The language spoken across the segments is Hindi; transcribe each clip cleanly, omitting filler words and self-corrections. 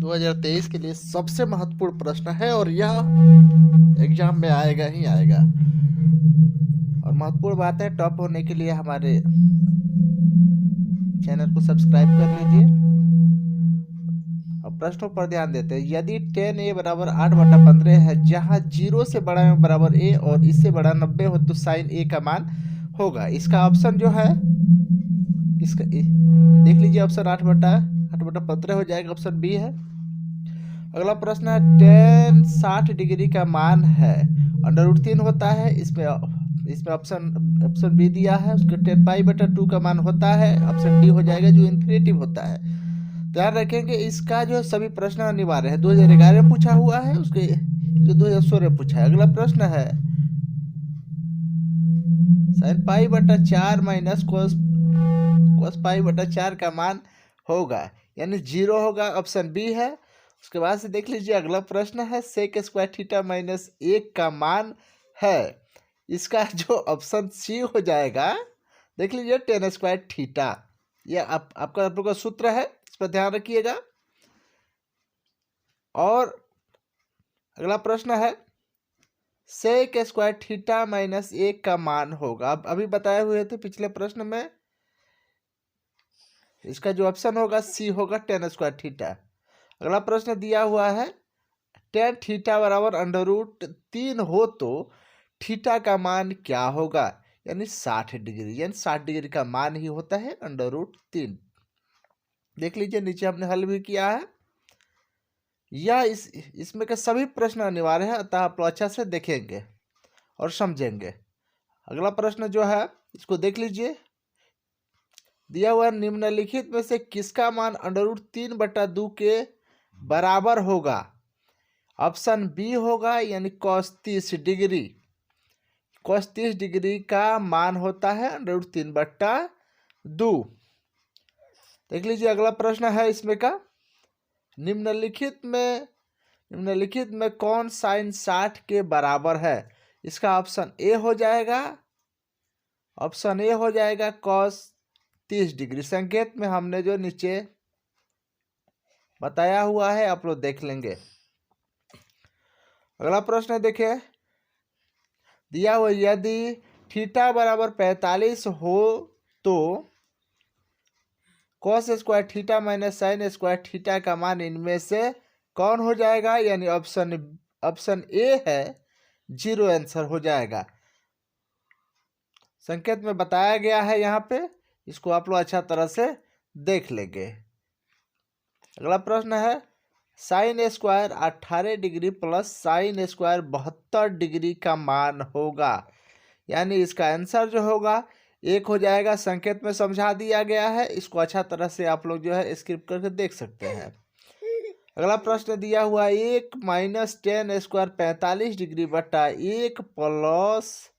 2023 के लिए सबसे महत्वपूर्ण प्रश्न है और यह एग्जाम में आएगा ही आएगा। और महत्वपूर्ण बात है, टॉप होने के लिए हमारे चैनल को सब्सक्राइब कर लीजिए और प्रश्नों पर ध्यान देते हैं। यदि 10a बराबर 8/15 है, जहां 0 से बड़ा एवं बराबर a और इससे बड़ा 90 हो, तो साइन a का मान होगा। इसका ऑप्शन जो है, इसका देख लीजिए, ऑप्शन 8/15 हो जाएगा, ऑप्शन बी है। अगला प्रश्न है, tan 60 डिग्री का मान है, √3 होता है। इसमें ऑप्शन बी दिया है। उसके tan π/2 का मान होता है, ऑप्शन डी हो जाएगा, जो इन्फिनेटिव होता है। ध्यान रखेंगे, इसका जो सभी प्रश्न अनिवार्य है। 2011 में पूछा हुआ है, उसके जो 2016 में पूछा है। अगला प्रश्न है, sin π/4 माइनस cos π/4 का मान होगा, यानी 0 होगा, ऑप्शन बी है। उसके बाद से देख लीजिए, अगला प्रश्न है, sec स्क्वायर थीटा माइनस 1 का मान है। इसका जो ऑप्शन सी हो जाएगा, देख लीजिए, tan स्क्वायर थीटा। यह आप लोग का सूत्र है, इस पर ध्यान रखिएगा। और अगला प्रश्न है, sec स्क्वायर थीटा माइनस 1 का मान होगा। अब अभी बताए हुए थे पिछले प्रश्न में, इसका जो ऑप्शन होगा सी होगा, tan स्क्वायर थीटा। अगला प्रश्न दिया हुआ है, tan थीटा बराबर √3 हो तो थीटा का मान क्या होगा, यानी 60 डिग्री, यानी 60 डिग्री का मान ही होता है √3। देख लीजिए, नीचे हमने हल भी किया है। यह इसमें के सभी प्रश्न अनिवार्य है, अतः आप अच्छा से देखेंगे और समझेंगे। अगला प्रश्न जो है, इसको देख लीजिए। दिया हुआ निम्नलिखित में से किसका मान √3/2 के बराबर होगा। ऑप्शन बी होगा, यानी cos 30 डिग्री। cos 30 डिग्री का मान होता है √3/2। देख लीजिए, अगला प्रश्न है इसमें का, निम्नलिखित में कौन साइन 60 के बराबर है। इसका ऑप्शन ए हो जाएगा, cos 30 डिग्री। संकेत में हमने जो नीचे बताया हुआ है, आप लोग देख लेंगे। अगला प्रश्न देखिए, दिया हुआ, यदि थीटा बराबर 45 हो तो cos square theta minus sign square theta का मान इनमें से कौन हो जाएगा, यानी ऑप्शन ए है, 0 आंसर हो जाएगा। संकेत में बताया गया है यहाँ पे, इसको आप लोग अच्छा तरह से देख लेंगे। अगला प्रश्न है, sine square 18 degree plus sine square 72 degree का मान होगा, यानी इसका आंसर जो होगा 1 हो जाएगा। संकेत में समझा दिया गया है, इसको अच्छा तरह से आप लोग जो है स्क्रिप्ट करके देख सकते हैं। अगला प्रश्न दिया हुआ, 1 माइनस tan स्क्वायर 45 डिग्री बटा 1 प्लस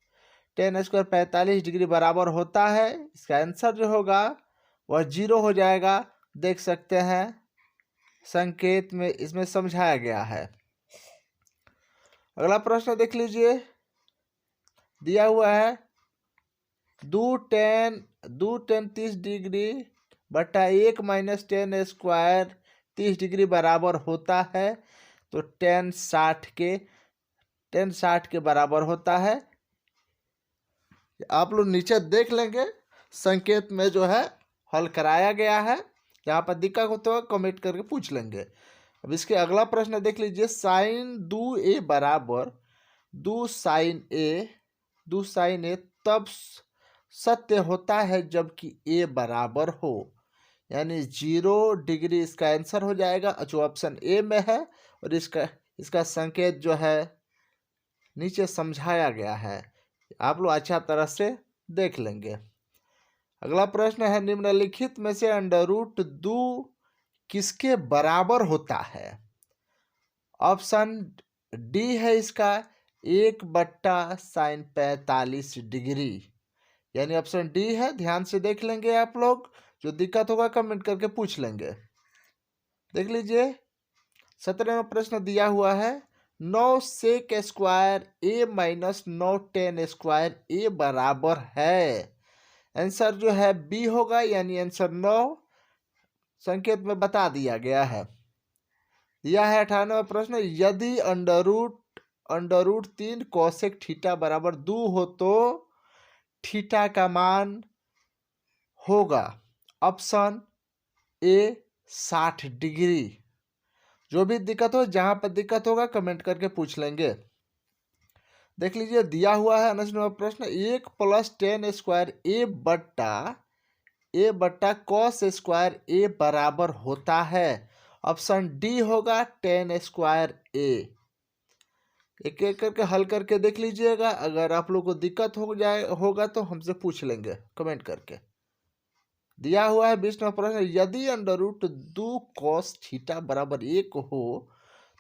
tan स्क्वायर 45 डिग्री बराबर होता है। इसका आंसर जो होगा वह 0 हो जाएगा, देख सकते हैं, संकेत में इसमें समझाया गया है। अगला प्रश्न देख लीजिए, दिया हुआ है, 2 tan 30 डिग्री बटा 1 माइनस tan स्क्वायर 30 डिग्री बराबर होता है, तो tan 60 के बराबर होता है। आप लोग नीचे देख लेंगे, संकेत में जो है हल कराया गया है। यहाँ पर दिक्कत हो तो कमेंट करके पूछ लेंगे। अब इसके अगला प्रश्न देख लीजिए, साइन 2a बराबर 2 साइन ए तब सत्य होता है जबकि a बराबर हो, यानी 0 डिग्री इसका आंसर हो जाएगा, जो ऑप्शन ए में है। और इसका संकेत जो है नीचे समझाया गया है, आप लोग अच्छा तरह से देख लेंगे। अगला प्रश्न है, निम्नलिखित में से √2 किसके बराबर होता है। ऑप्शन डी है इसका, 1/sin 45 डिग्री, यानी ऑप्शन डी है। ध्यान से देख लेंगे आप लोग, जो दिक्कत होगा कमेंट करके पूछ लेंगे। देख लीजिए, 17वां प्रश्न दिया हुआ है, 9 sec square a minus 9 tan square a बराबर है। आंसर जो है बी होगा, यानी आंसर 9 संकेत में बता दिया गया है। दिया है 98वां प्रश्न, यदि अंडर रूट 3 कोसेक थीटा बराबर 2 हो तो थीटा का मान होगा। ऑप्शन ए 60 डिग्री। जो भी दिक्कत हो, जहां पर दिक्कत होगा कमेंट करके पूछ लेंगे। देख लीजिए, दिया हुआ है 99वां प्रश्न, 1+tan² ए बट्टा कॉस स्क्वायर ए बराबर होता है। ऑप्शन डी होगा tan² ए। एक एक करके हल करके देख लीजिएगा। अगर आप लोग को दिक्कत होगा तो हमसे पूछ लेंगे कमेंट करके। दिया हुआ है 20वां प्रश्न, यदि अंडर रूट 2 cos थीटा बराबर 1 हो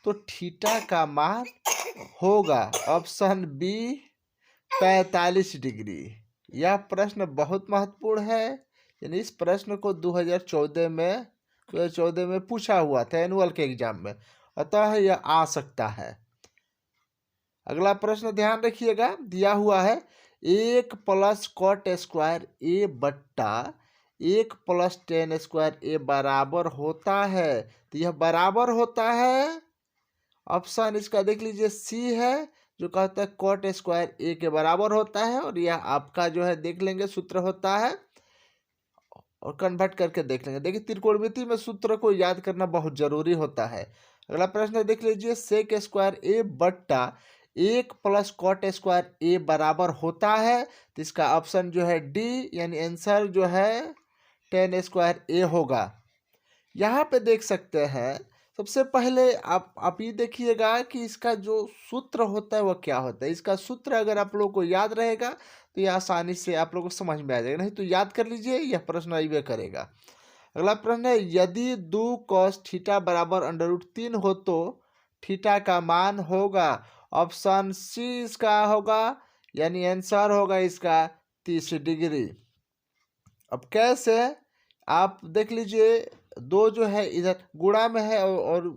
तो थीटा का मान होगा। Option B 45 degree. यह प्रश्न बहुत महत्वपूर्ण है, यानी इस प्रश्न को 2014 में पूछा हुआ था एनुअल के एग्जाम में, अतः यह आ सकता है। अगला प्रश्न ध्यान रखिएगा, दिया हुआ है 1+cot² ए बट्टा 1+tan² ए बराबर होता है। तो यह बराबर होता है, ऑप्शन इसका देख लीजिए सी है, जो कहता है cot² ए के बराबर होता है। और यह आपका जो है देख लेंगे सूत्र होता है, और कन्वर्ट करके देख लेंगे। देखिए, त्रिकोणमिति में सूत्र को याद करना बहुत जरूरी होता है। अगला प्रश्न देख लीजिए, sec² ए बट्टा 1+cot² ए बराबर होता है। तो इसका ऑप्शन जो है डी, यानी आंसर जो है tan² ए होगा। यहाँ पे देख सकते हैं, सबसे पहले आप ये देखिएगा कि इसका जो सूत्र होता है वह क्या होता है। इसका सूत्र अगर आप लोग को याद रहेगा तो यह आसानी से आप लोग को समझ में आ जाएगा, नहीं तो याद कर लीजिए, यह प्रश्न आइए करेगा। अगला प्रश्न है, यदि 2 cos थीटा बराबर अंडर रूट 3 हो तो थीटा का मान होगा। ऑप्शन सी इसका होगा, यानी आंसर होगा इसका 30 डिग्री। अब कैसे, आप देख लीजिए, दो जो है इधर गुणा में है और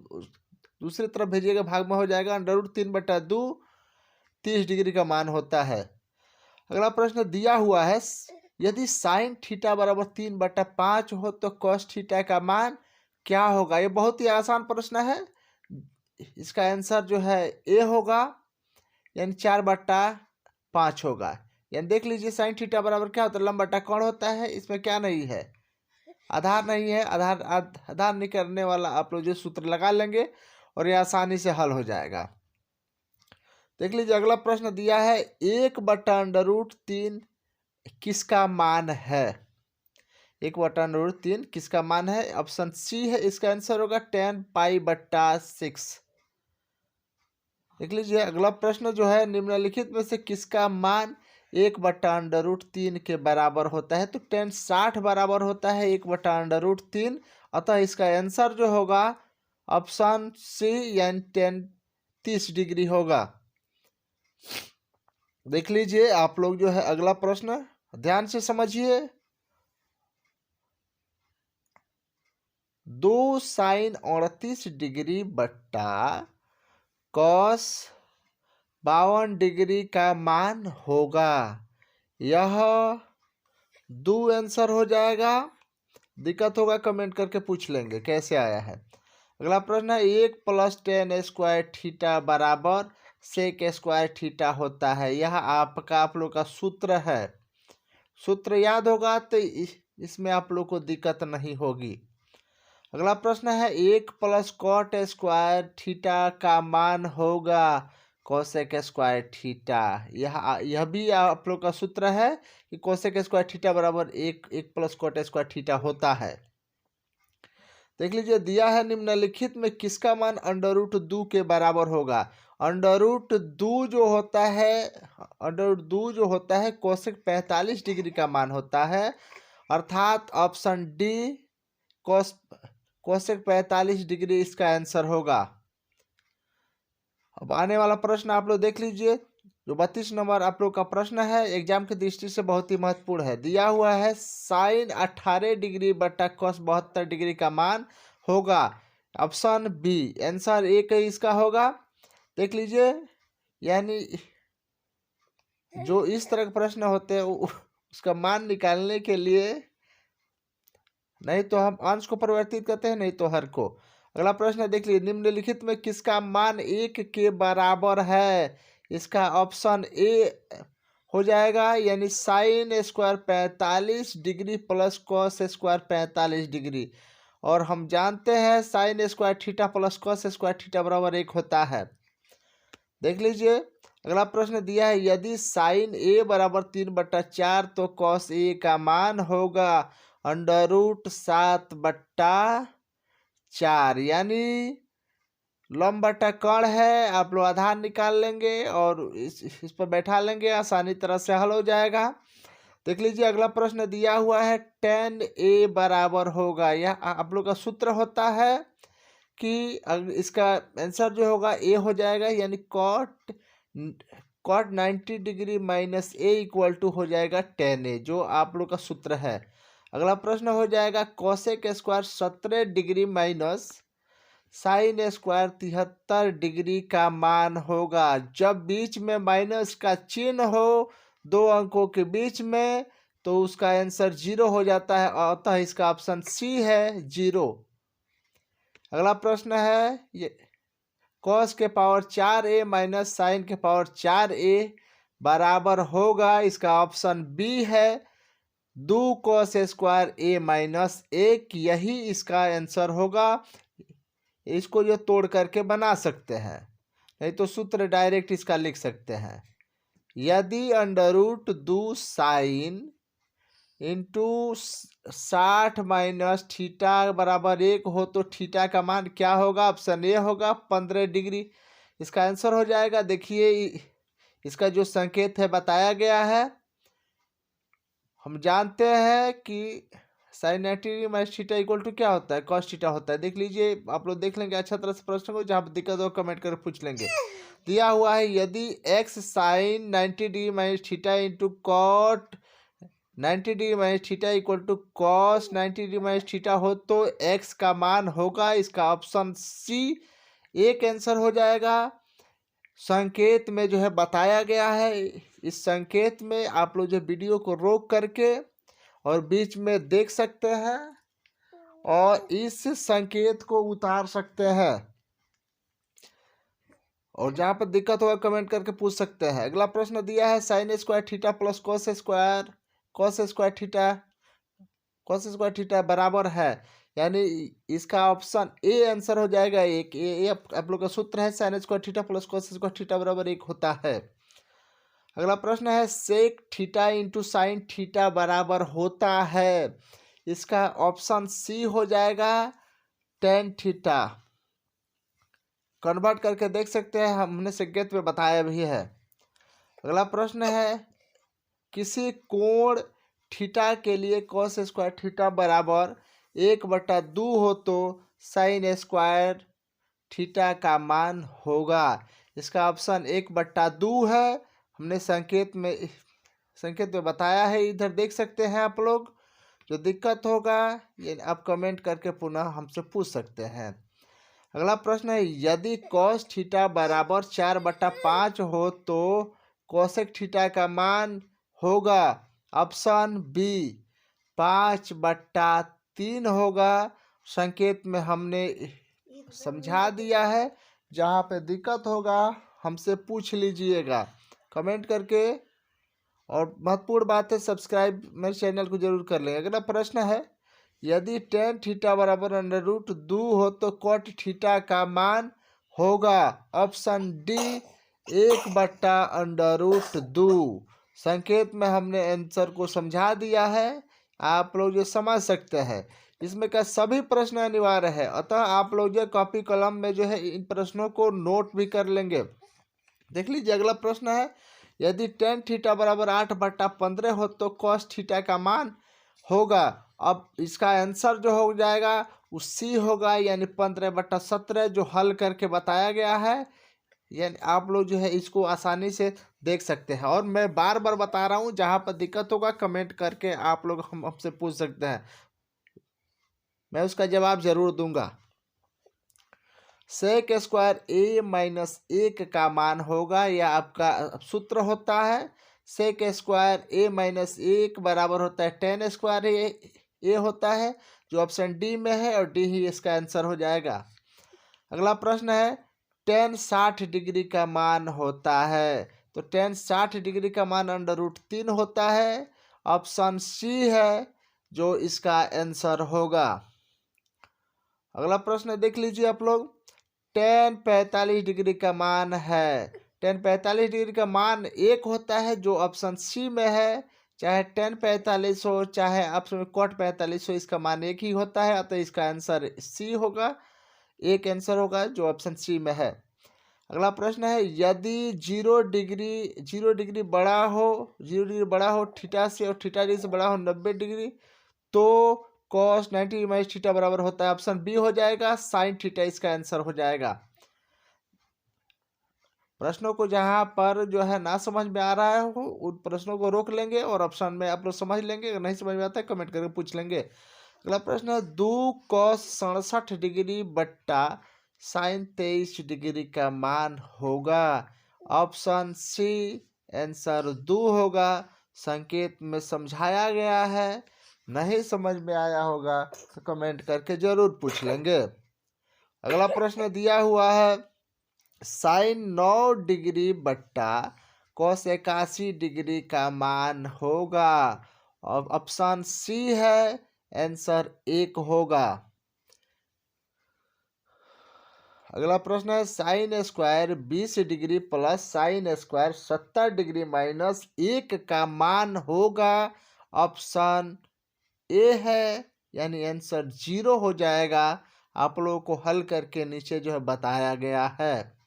दूसरी तरफ भेजिएगा भाग में हो जाएगा। अंडर रूट 3/2 30 डिग्री का मान होता है। अगला प्रश्न दिया हुआ है, यदि साइन थीटा बराबर 3/5 हो तो कॉस थीटा का मान क्या होगा। ये बहुत ही आसान प्रश्न है। इसका आंसर जो है ए होगा, यानी 4/5 होगा। यानी देख लीजिए, साइन थीटा बराबर क्या होता है, लंब बटा कोण होता है। इसमें क्या नहीं है, आधार नहीं है। आधार नहीं करने वाला आप लोग जो सूत्र लगा लेंगे और ये आसानी से हल हो जाएगा। देख लीजिए, अगला प्रश्न दिया है, 1/√3 किसका मान है। 1/√3 किसका मान है। ऑप्शन सी है, इसका आंसर होगा tan π/6। देख लीजिए, अगला प्रश्न जो है, निम्नलिखित में से किसका मान 1/√3 के बराबर होता है। तो tan 60 बराबर होता है 1/√3। अतः इसका आंसर जो होगा ऑप्शन सी, यानी tan 30 डिग्री होगा। देख लीजिए आप लोग जो है, अगला प्रश्न ध्यान से समझिए, 2 sin 38 डिग्री बट्टा cos 52 डिग्री का मान होगा। यह 2 आंसर हो जाएगा। दिक्कत होगा कमेंट करके पूछ लेंगे कैसे आया है। अगला प्रश्न है, 1+tan² थीटा बराबर sec² थीटा होता है। यह आपका आप लोग का सूत्र है। सूत्र याद होगा तो इसमें आप लोग को दिक्कत नहीं होगी। अगला प्रश्न है, 1+cot² थीटा का मान होगा cosec² थीटा। यह भी आप लोग का सूत्र है कि cosec² थीटा बराबर 1+cot² थीटा होता है। देख लीजिए, दिया है, निम्नलिखित में किसका मान अंडर रूट 2 के बराबर होगा। अंडर रूट 2 जो होता है कोसेक 45 डिग्री का मान होता है। अर्थात ऑप्शन डी कोसेक 45 डिग्री इसका आंसर होगा। अब आने वाला प्रश्न आप लोग देख लीजिए, जो 32 नंबर आप लोग का प्रश्न है, एग्जाम की दृष्टि से बहुत ही महत्वपूर्ण है। दिया हुआ है, साइन 18 डिग्री बटा कॉस 72 डिग्री का मान होगा। ऑप्शन बी, आंसर ए का इसका होगा। देख लीजिए, यानी जो इस तरह के प्रश्न होते हैं उसका मान निकालने के लिए नहीं तो हम अंश को परिवर्तित करते हैं, नहीं तो हर को। अगला प्रश्न देख लीजिए, निम्नलिखित में किसका मान 1 के बराबर है? इसका ऑप्शन ए हो जाएगा, यानी sine square 45 degree plus cos square 45 degree. और हम जानते हैं sign square theta plus cos square theta बराबर 1 होता है। देख लीजिए, अगला प्रश्न दिया है, यदि साइन ए बराबर 3/4 तो कॉस ए का मान होगा √7/4, यानी लंब बटा कण है, आप लोग आधार निकाल लेंगे और इस पर बैठा लेंगे, आसानी तरह से हल हो जाएगा। देख लीजिए, अगला प्रश्न दिया हुआ है tan a बराबर होगा, यह आप लोग का सूत्र होता है कि इसका आंसर जो होगा ए हो जाएगा, यानी cot 90 degree minus A equal to हो जाएगा tan a, जो आप लोग का सूत्र है। अगला प्रश्न हो जाएगा cosec square 17 degree minus sine square 73 degree का मान होगा। जब बीच में माइनस का चिन्ह हो दो अंकों के बीच में तो उसका आंसर 0 हो जाता है, अतः इसका ऑप्शन सी है 0। अगला प्रश्न है, ये कॉस के पावर 4a माइनस साइन के पावर 4a बराबर होगा, इसका ऑप्शन बी है 2 कॉस स्क्वायर a माइनस 1, यही इसका आंसर होगा। इसको जो तोड़ करके बना सकते हैं, नहीं तो सूत्र डायरेक्ट इसका लिख सकते हैं। यदि √2 साइन इंटू 60 माइनस थीटा बराबर 1 हो तो थीटा का मान क्या होगा? ऑप्शन ए होगा 15 डिग्री, इसका आंसर हो जाएगा। देखिए, इसका जो संकेत है बताया गया है, हम जानते हैं कि sine 90 degree minus theta equal to क्या होता है? कॉस थीटा होता है। देख लीजिए, आप लोग देख लेंगे अच्छा तरह से प्रश्न को, जहाँ दिक्कत हो कमेंट कर पूछ लेंगे। दिया हुआ है, यदि x sine 90 degree minus theta into cot 90 degree minus theta equal to cos 90 degree minus theta हो तो x का मान होगा, इसका ऑप्शन सी एक आंसर हो जाएगा। संकेत में जो है बताया गया है, इस संकेत में आप लोग जो वीडियो को रोक करके और बीच में देख सकते हैं और इस संकेत को उतार सकते हैं, और जहाँ पर दिक्कत होगा कमेंट करके पूछ सकते हैं। अगला प्रश्न दिया है, sine square theta plus cos square theta बराबर है, यानी इसका ऑप्शन ए आंसर हो जाएगा। एक ए आप लोग का सूत्र है, sine square theta plus cos square theta बराबर 1 होता है। अगला प्रश्न है, sec theta into sine theta बराबर होता है, इसका ऑप्शन सी हो जाएगा tan थीटा। कन्वर्ट करके देख सकते हैं, हमने संकेत में बताया भी है। अगला प्रश्न है, किसी कोण थीटा के लिए कॉस स्क्वायर थीटा बराबर 1/2 हो तो साइन स्क्वायर थीटा का मान होगा, इसका ऑप्शन 1/2 है। हमने संकेत में बताया है, इधर देख सकते हैं आप लोग। जो दिक्कत होगा ये आप कमेंट करके पुनः हमसे पूछ सकते हैं। अगला प्रश्न है, यदि कॉस थीटा बराबर 4/5 हो तो कोसेक थीटा का मान होगा, ऑप्शन बी 5/3 होगा। संकेत में हमने समझा दिया है, जहाँ पे दिक्कत होगा हमसे पूछ लीजिएगा कमेंट करके। और महत्वपूर्ण बात है, सब्सक्राइब मेरे चैनल को जरूर कर लें। अगला प्रश्न है, यदि tan थीटा बराबर √2 हो तो cot थीटा का मान होगा, ऑप्शन डी 1/√2। संकेत में हमने आंसर को समझा दिया है, आप लोग जो समझ सकते हैं। इसमें का सभी प्रश्न अनिवार्य है, अतः आप लोग जो कॉपी कलम में जो है इन प्रश्नों को नोट भी कर लेंगे। देख लीजिए, अगला प्रश्न है, यदि tan थीटा बराबर 8/15 हो तो cos थीटा का मान होगा। अब इसका आंसर जो हो जाएगा वो सी होगा, यानी 15/17, जो हल करके बताया गया है। यानी आप लोग जो है इसको आसानी से देख सकते हैं, और मैं बार बार बता रहा हूँ, जहाँ पर दिक्कत होगा कमेंट करके आप लोग हमसे पूछ सकते हैं, मैं उसका जवाब जरूर दूंगा। सेक स्क्वायर a माइनस 1 का मान होगा, यह आपका सूत्र होता है। सेक स्क्वायर a माइनस 1 बराबर होता है tan स्क्वायर a होता है, जो ऑप्शन डी में है, और डी ही इसका आंसर हो जाएगा। अगला प्रश्न है tan 60 डिग्री का मान होता है, तो tan 60 डिग्री का मान √3 होता है। ऑप्शन सी है जो इसका आंसर होगा। अगला प्रश्न देख लीजिए आप लोग, tan 45 डिग्री का मान है। tan 45 डिग्री का मान 1 होता है जो ऑप्शन सी में है। चाहे tan 45 हो चाहे ऑप्शन में cot 45 हो, इसका मान 1 ही होता है, अतः इसका आंसर सी होगा। एक आंसर होगा जो ऑप्शन सी में है। अगला प्रश्न है यदि 0 डिग्री बड़ा हो थीटा से और थीटा डिग्री से बड़ा हो 90 डिग्री, तो cos 90 माइनस थीटा बराबर होता है, ऑप्शन बी हो जाएगा साइन थीटा, इसका आंसर हो जाएगा। प्रश्नों को जहां पर जो है ना समझ में आ रहा है हो उन प्रश्नों को रोक लेंगे और ऑप्शन में आप लोग समझ लेंगे। अगर नहीं समझ में आता है कमेंट करके पूछ लेंगे। अगला प्रश्न है 2 cos 67 डिग्री बट्टा साइन 23 डिग्री का मान होगा। ऑप्शन सी आंसर 2 होगा। संकेत में समझाया गया है, नहीं समझ में आया होगा तो कमेंट करके जरूर पूछ लेंगे। अगला प्रश्न दिया हुआ है साइन 9 डिग्री बट्टा cos 81 डिग्री का मान होगा। ऑप्शन सी है आंसर 1 होगा। अगला प्रश्न है sine square 20 degree plus sine square 70 degree minus 1 का मान होगा। ऑप्शन ए है, यानी आंसर 0 हो जाएगा। आप लोगों को हल करके नीचे जो है बताया गया है,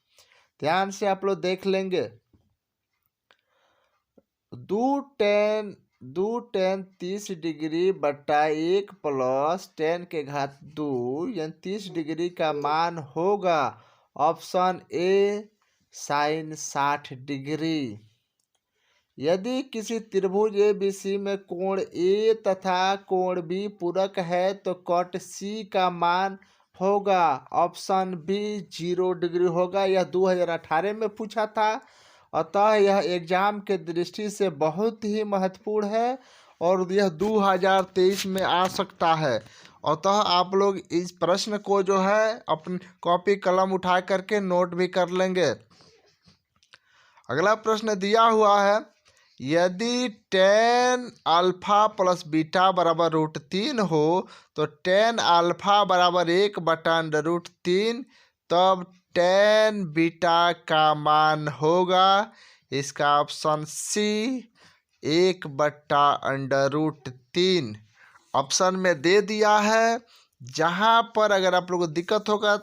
ध्यान से आप लोग देख लेंगे। 2 tan 30 डिग्री बट्टा 1 प्लस tan के घात 2 यानी 30 डिग्री का मान होगा। Option A sine 60 degree. यदि किसी त्रिभुज ABC में कोण A तथा कोण B पूरक है तो cot C का मान होगा। ऑप्शन बी 0 डिग्री होगा। यह 2018 में पूछा था, अतः यह एग्जाम के दृष्टि से बहुत ही महत्वपूर्ण है और यह 2023 में आ सकता है। अतः आप लोग इस प्रश्न को जो है अपनी कॉपी कलम उठा करके नोट भी कर लेंगे। अगला प्रश्न दिया हुआ है यदि tan अल्फा प्लस बीटा बराबर √3 हो तो tan अल्फा बराबर 1/√3, तब tan बीटा का मान होगा। इसका ऑप्शन सी 1/√3 ऑप्शन में दे दिया है। जहां पर अगर आप लोगों को दिक्कत होगा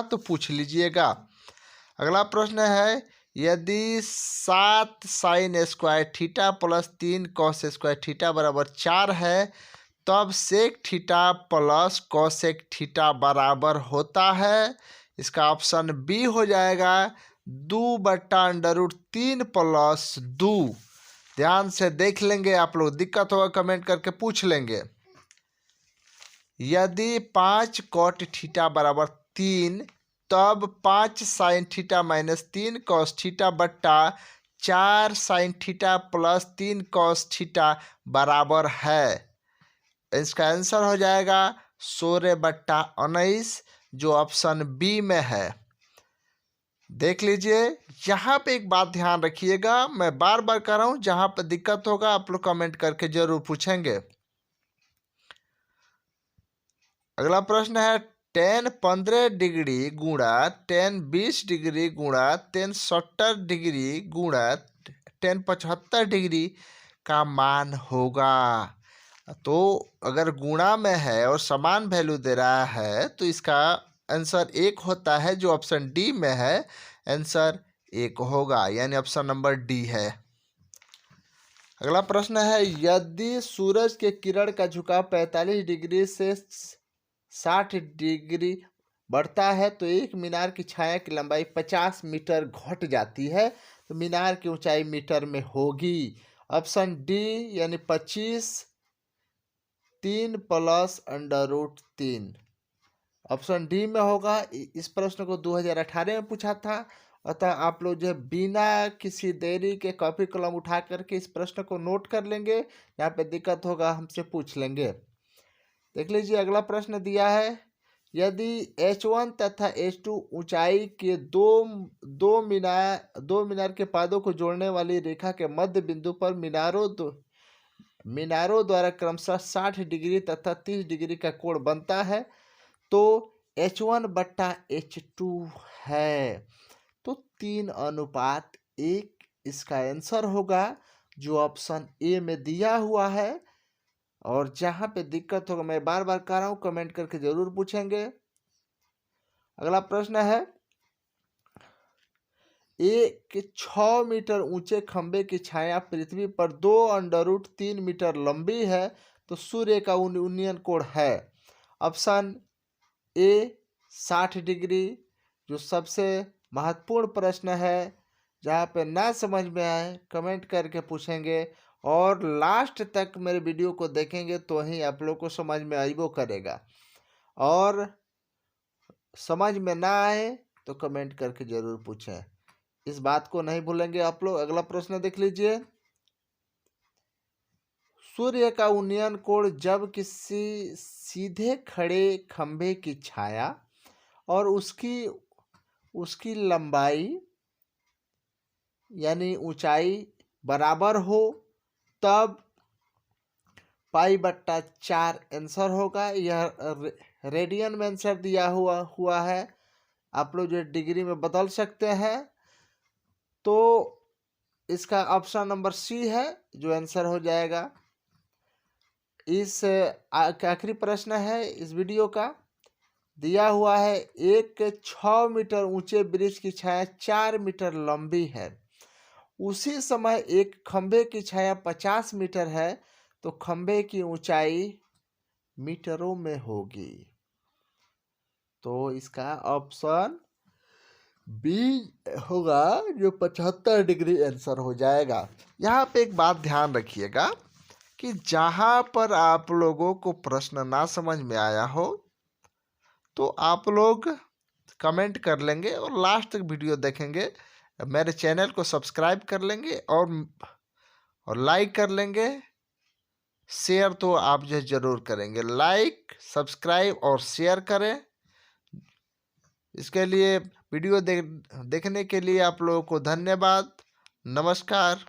तो पूछ लीजिएगा। अगला प्रश्न है यदि 7 sine square theta plus 3 cos square theta बराबर 4 है, तब sec theta plus cosec theta बराबर होता है। इसका ऑप्शन बी हो जाएगा 2/√3 प्लस 2। ध्यान से देख लेंगे, आप लोग दिक्कत होगा कमेंट करके पूछ लेंगे। यदि 5 cot थीटा बराबर 3, तब 5 sine theta minus 3 cos theta बट्टा 4 sine theta plus 3 cos theta बराबर है। इसका आंसर हो जाएगा 16/19 जो ऑप्शन बी में है। देख लीजिए, यहाँ पे एक बात ध्यान रखिएगा, मैं बार बार कर रहा हूँ, जहाँ पे दिक्कत होगा आप लोग कमेंट करके जरूर पूछेंगे। अगला प्रश्न है tan 15 डिग्री गुणा tan 20 डिग्री गुणा tan 70 डिग्री गुणा tan 75 डिग्री का मान होगा। तो अगर गुणा में है और समान वैल्यू दे रहा है तो इसका आंसर 1 होता है, जो ऑप्शन डी में है आंसर 1 होगा, यानी ऑप्शन नंबर डी है। अगला प्रश्न है यदि सूरज के किरण का झुकाव 45 डिग्री से 60 डिग्री बढ़ता है तो एक मीनार की छाया की लंबाई 50 मीटर घट जाती है, तो मीनार की ऊंचाई मीटर में होगी। ऑप्शन डी यानी 25 3 प्लस √3 ऑप्शन डी में होगा। इस प्रश्न को 2018 में पूछा था, अतः आप लोग जो है बिना किसी देरी के कॉपी कलम उठा करके इस प्रश्न को नोट कर लेंगे। यहाँ पे दिक्कत होगा हमसे पूछ लेंगे। देख लीजिए, अगला प्रश्न दिया है यदि H1 तथा H2 ऊंचाई के दो मीनार के पादों को जोड़ने वाली रेखा के मध्य बिंदु पर मीनारों द्वारा क्रमशः 60 डिग्री तथा 30 डिग्री का कोण बनता है, तो H1/H2 है। तो 3:1 इसका आंसर होगा, जो ऑप्शन ए में दिया हुआ है। और जहां पे दिक्कत होगा मैं बार बार कह रहा हूं, कमेंट करके जरूर पूछेंगे। अगला प्रश्न है, एक 6 मीटर ऊंचे खंबे की छाया पृथ्वी पर 2√3 मीटर लंबी है, तो सूर्य का उन्नयन कोण है। ऑप्शन ए 60 डिग्री, जो सबसे महत्वपूर्ण प्रश्न है। जहाँ पे ना समझ में आए कमेंट करके पूछेंगे, और लास्ट तक मेरे वीडियो को देखेंगे तो ही आप लोग को समझ में आइबो करेगा। और समझ में ना आए तो कमेंट करके जरूर पूछें, इस बात को नहीं भूलेंगे आप लोग। अगला प्रश्न देख लीजिए, सूर्य का उन्नयन कोण जब किसी सीधे खड़े खंभे की छाया और उसकी लंबाई यानी ऊंचाई बराबर हो, तब π/4 आंसर होगा। यह रेडियन में आंसर दिया हुआ है, आप लोग जो डिग्री में बदल सकते हैं। तो इसका ऑप्शन नंबर सी है जो आंसर हो जाएगा। इस आखिरी प्रश्न है इस वीडियो का, दिया हुआ है, एक 6 मीटर ऊंचे वृक्ष की छाया 4 मीटर लंबी है, उसी समय एक खंभे की छाया 50 मीटर है, तो खंभे की ऊंचाई मीटरों में होगी। तो इसका ऑप्शन बी होगा, जो 75 डिग्री आंसर हो जाएगा। यहाँ पे एक बात ध्यान रखिएगा कि जहाँ पर आप लोगों को प्रश्न ना समझ में आया हो तो आप लोग कमेंट कर लेंगे और लास्ट तक वीडियो देखेंगे, मेरे चैनल को सब्सक्राइब कर लेंगे और लाइक कर लेंगे। शेयर तो आप जो जरूर करेंगे, लाइक सब्सक्राइब और शेयर करें। इसके लिए वीडियो देखने के लिए आप लोगों को धन्यवाद। नमस्कार।